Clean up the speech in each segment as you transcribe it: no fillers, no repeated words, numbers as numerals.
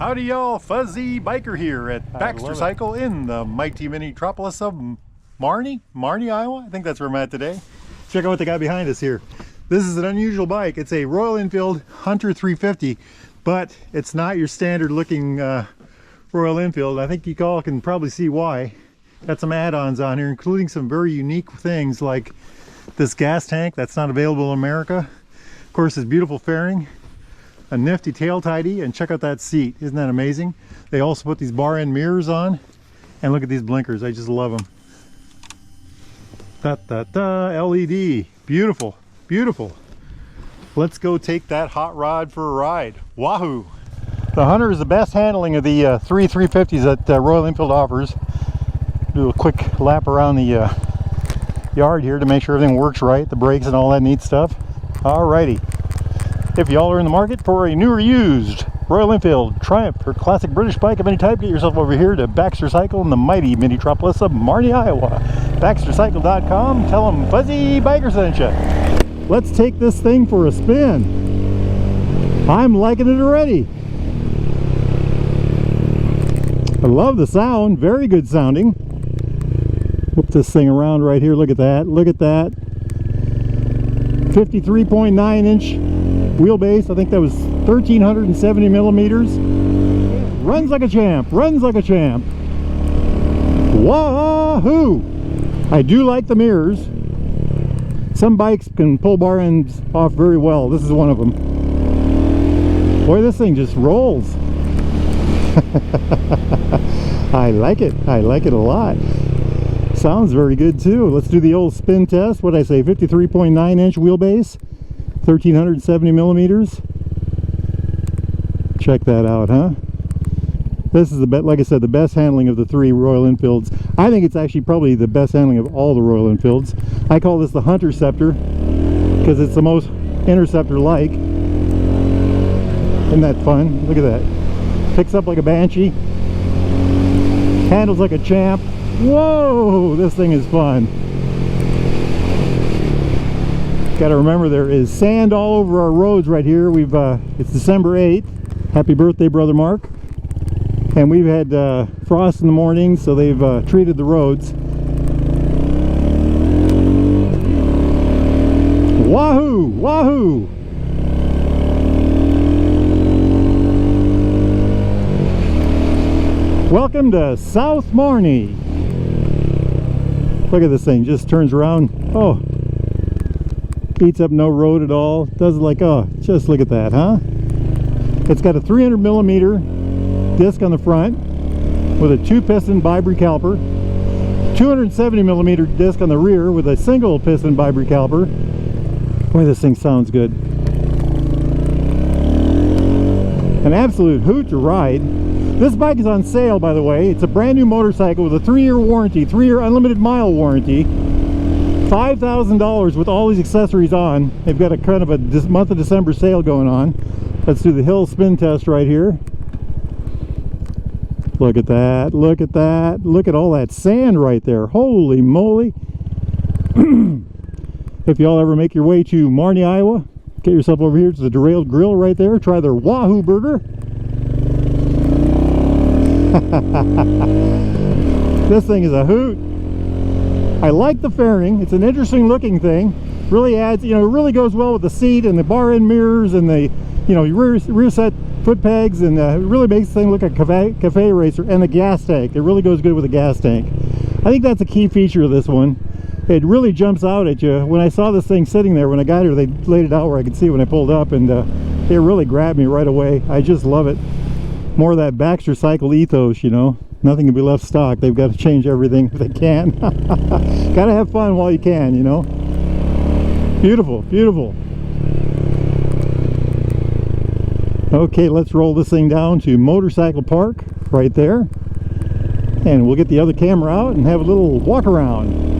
Howdy y'all, Fuzzy Biker here at Baxter Cycle in the mighty metropolis of Marnie, Iowa. I think that's where I'm at today. Check out what they got behind us here. This is an unusual bike. It's a Royal Enfield Hunter 350, but it's not your standard looking Royal Enfield. I think you all can probably see why. Got some add-ons on here, including some very unique things like this gas tank that's not available in America. Of course, this beautiful fairing, a nifty tail tidy, and check out that seat. Isn't that amazing? They also put these bar end mirrors on, and look at these blinkers. I just love them. LED, beautiful, beautiful. Let's go take that hot rod for a ride. Wahoo! The Hunter is the best handling of the three 350s that Royal Enfield offers. Do a quick lap around the yard here to make sure everything works right, the brakes and all that neat stuff. Alrighty. If y'all are in the market for a new or used Royal Enfield, Triumph, or classic British bike of any type, get yourself over here to Baxter Cycle in the mighty metropolis of Marnie, Iowa. BaxterCycle.com. Tell them Fuzzy Biker sent you. Let's take this thing for a spin. I'm liking it already. I love the sound. Very good sounding. Whip this thing around right here. Look at that. Look at that. 53.9 inch wheelbase. I think that was 1370 millimeters. Runs like a champ. Runs like a champ. Wahoo! I do like the mirrors. Some bikes can pull bar ends off very well. This is one of them. Boy, this thing just rolls. I like it. I like it a lot. Sounds very good too. Let's do the old spin test. What did I say? 53.9 inch wheelbase, 1370 millimeters. Check that out, huh? This is the best, like I said, the best handling of the three Royal Enfields. I think it's actually probably the best handling of all the Royal Enfields. I call this the Hunter Scepter because it's the most Interceptor-like. Isn't that fun? Look at that. Picks up like a banshee. Handles like a champ. Whoa, this thing is fun. Got to remember there is sand all over our roads right here. It's December 8th. Happy birthday, brother Mark. And we've had frost in the morning, so they've treated the roads. Wahoo! Wahoo! Welcome to South Marnie. Look at this thing, just turns around. Oh, eats up no road at all. Does it like, oh, just look at that, huh? It's got a 300 millimeter disc on the front with a 2-piston bi-brake caliper, 270 millimeter disc on the rear with a single piston bi-brake caliper. Boy, this thing sounds good. An absolute hoot to ride. This bike is on sale, by the way. It's a brand new motorcycle with a 3-year warranty, 3-year unlimited mile warranty. $5,000 with all these accessories on. They've got a kind of a month of December sale going on. Let's do the hill spin test right here. Look at that. Look at that. Look at all that sand right there. Holy moly. If y'all ever make your way to Marnie, Iowa, get yourself over here to the Derailed Grill right there. Try their Wahoo Burger. This thing is a hoot. I like the fairing. It's an interesting looking thing. Really adds, you know, it really goes well with the seat and the bar end mirrors and the, you know, rear set foot pegs, and it really makes the thing look like a cafe racer. And the gas tank, it really goes good with the gas tank. I think that's a key feature of this one. It really jumps out at you. When I saw this thing sitting there, when I got here, they laid it out where I could see it when I pulled up, and it really grabbed me right away. I just love it. More of that Baxter Cycle ethos, you know. Nothing can be left stock. They've got to change everything if they can. Got to have fun while you can, you know. Beautiful, beautiful. Okay, let's roll this thing down to Motorcycle Park right there. And we'll get the other camera out and have a little walk around.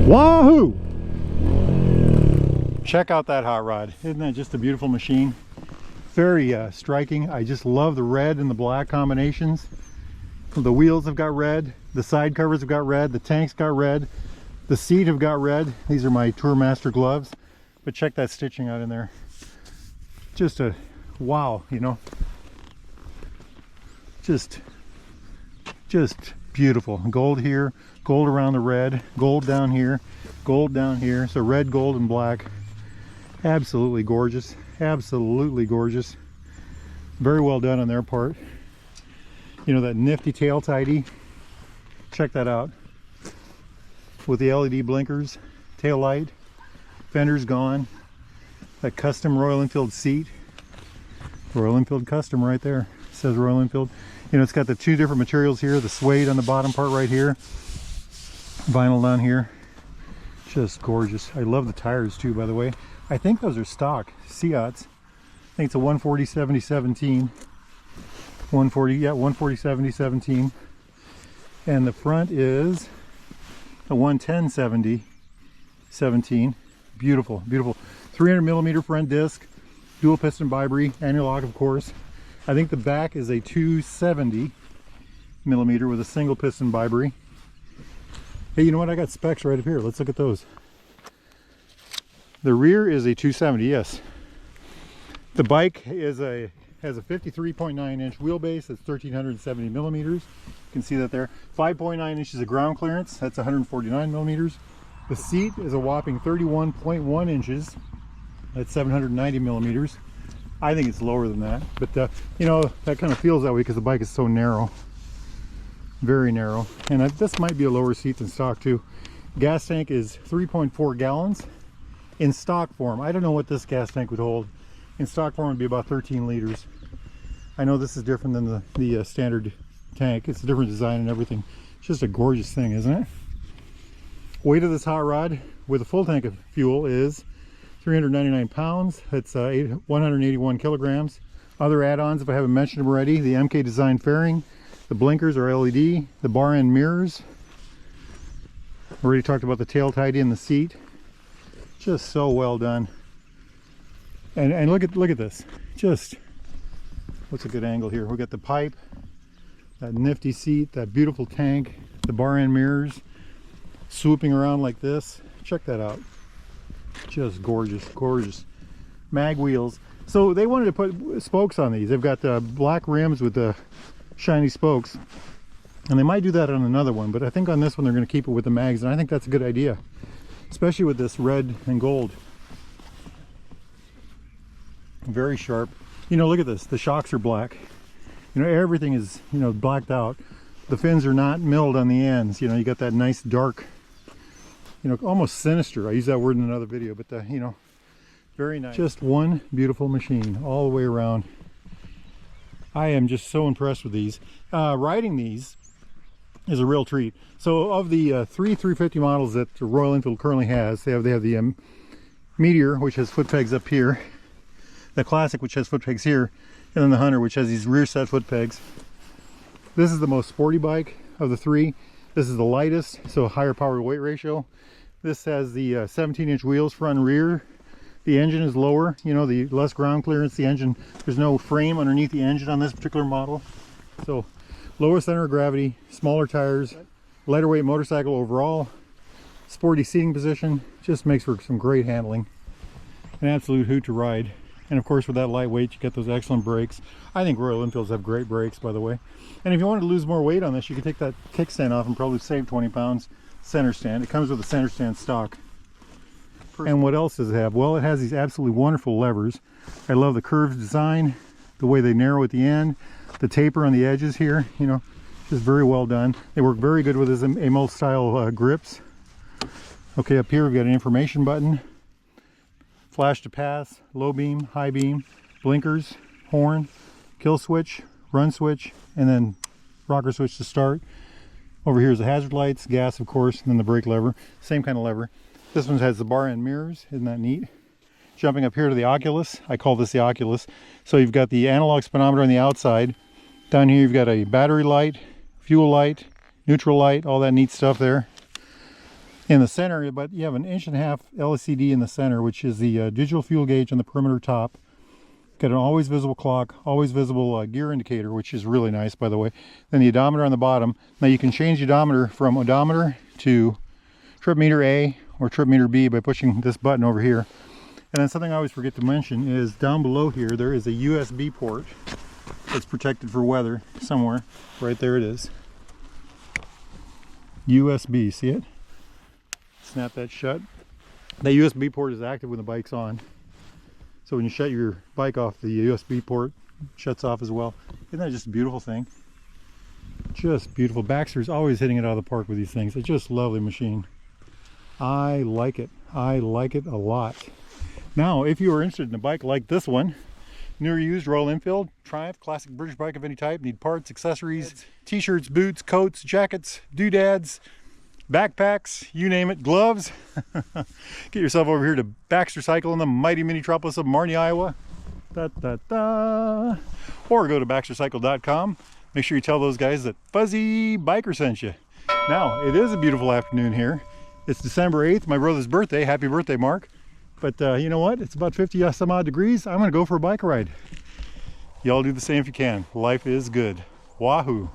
Wahoo! Check out that hot rod. Isn't that just a beautiful machine? Very striking. I just love the red and the black combinations. The wheels have got red, the side covers have got red, the tanks got red, the seat have got red. These are my Tourmaster gloves, but check that stitching out in there. Just a wow, you know. Just beautiful. Gold here, gold around the red, gold down here, gold down here. So red, gold, and black. Absolutely gorgeous. Absolutely gorgeous. Very well done on their part. You know, that nifty tail tidy. Check that out. With the LED blinkers, tail light, fenders gone. That custom Royal Enfield seat. Royal Enfield custom right there. It says Royal Enfield. You know, it's got the two different materials here. The suede on the bottom part right here. Vinyl down here. Just gorgeous. I love the tires too, by the way. I think those are stock Seats. I think it's a 140/70/17. 140, yeah, 140/70/17. And the front is a 110/70/17. Beautiful, beautiful. 300mm front disc, dual piston bi-bree, anti-lock, of course. I think the back is a 270mm with a single piston bi-bree. Hey, you know what? I got specs right up here. Let's look at those. The rear is a 270, yes. The bike has a 53.9-inch wheelbase. That's 1370mm. You can see that there. 5.9 inches of ground clearance. That's 149mm. The seat is a whopping 31.1 inches. That's 790mm. I think it's lower than that, but you know, that kind of feels that way because the bike is so narrow. Very narrow. And this might be a lower seat than stock too. Gas tank is 3.4 gallons in stock form. I don't know what this gas tank would hold. In stock form, it would be about 13 liters. I know this is different than the standard tank. It's a different design and everything. It's just a gorgeous thing, isn't it? Weight of this hot rod with a full tank of fuel is 399 pounds. That's 181 kilograms. Other add-ons, if I haven't mentioned them already, the MK design fairing, the blinkers are LED, the bar end mirrors. Already talked about the tail tidy and the seat. Just so well done. And look at this. Just, what's a good angle here? We got the pipe, that nifty seat, that beautiful tank, the bar end mirrors swooping around like this. Check that out. Just gorgeous, gorgeous. Mag wheels. So they wanted to put spokes on these. They've got black rims with the shiny spokes, and they might do that on another one, but I think on this one they're going to keep it with the mags, and I think that's a good idea, especially with this red and gold. Very sharp. You know, look at this. The shocks are black. You know, everything is, you know, blacked out. The fins are not milled on the ends. You know, you got that nice dark, you know, almost sinister. I used that word in another video, but you know, very nice. Just one beautiful machine all the way around. I am just so impressed with these. Riding these is a real treat. So of the three 350 models that Royal Enfield currently has, they have the Meteor, which has foot pegs up here, the Classic, which has foot pegs here, and then the Hunter, which has these rear set foot pegs. This is the most sporty bike of the three. This is the lightest, so higher power to weight ratio. This has the 17-inch wheels front and rear. The engine is lower, you know, the less ground clearance. The engine, there's no frame underneath the engine on this particular model. So lower center of gravity, smaller tires, lighter weight motorcycle overall, sporty seating position, just makes for some great handling. An absolute hoot to ride. And of course with that lightweight you get those excellent brakes. I think Royal Enfields have great brakes, by the way. And if you wanted to lose more weight on this, you could take that kickstand off and probably save 20 pounds. Center stand. It comes with a center stand stock. And what else does it have? Well, it has these absolutely wonderful levers. I love the curved design, the way they narrow at the end, the taper on the edges here, you know, just very well done. They work very good with this AMOL style grips. Okay, up here we've got an information button, flash to pass, low beam, high beam, blinkers, horn, kill switch, run switch, and then rocker switch to start. Over here is the hazard lights, gas of course, and then the brake lever, same kind of lever. This one has the bar end mirrors, isn't that neat? Jumping up here to the Oculus, I call this the Oculus. So you've got the analog speedometer on the outside. Down here you've got a battery light, fuel light, neutral light, all that neat stuff there. In the center, but you have an 1.5-inch LCD in the center, which is the digital fuel gauge on the perimeter top. Got an always visible clock, always visible gear indicator, which is really nice, by the way. Then the odometer on the bottom. Now you can change the odometer from odometer to trip meter A or trip meter B by pushing this button over here. And then something I always forget to mention is down below here there is a USB port. It's protected for weather somewhere. Right there it is. USB, see it? Snap that shut. That USB port is active when the bike's on. So when you shut your bike off, the USB port shuts off as well. Isn't that just a beautiful thing? Just beautiful. Baxter's always hitting it out of the park with these things. It's just a lovely machine. I like it. I like it a lot. Now, if you are interested in a bike like this one, new or used, Royal Enfield, Triumph, classic British bike of any type, need parts, accessories, t-shirts, boots, coats, jackets, doodads, backpacks, you name it, gloves. Get yourself over here to Baxter Cycle in the mighty metropolis of Marnie, Iowa. Or go to baxtercycle.com. Make sure you tell those guys that Fuzzy Biker sent you. Now, it is a beautiful afternoon here. It's December 8th, my brother's birthday. Happy birthday, Mark. But you know what? It's about 50 some odd degrees. I'm going to go for a bike ride. Y'all do the same if you can. Life is good. Wahoo.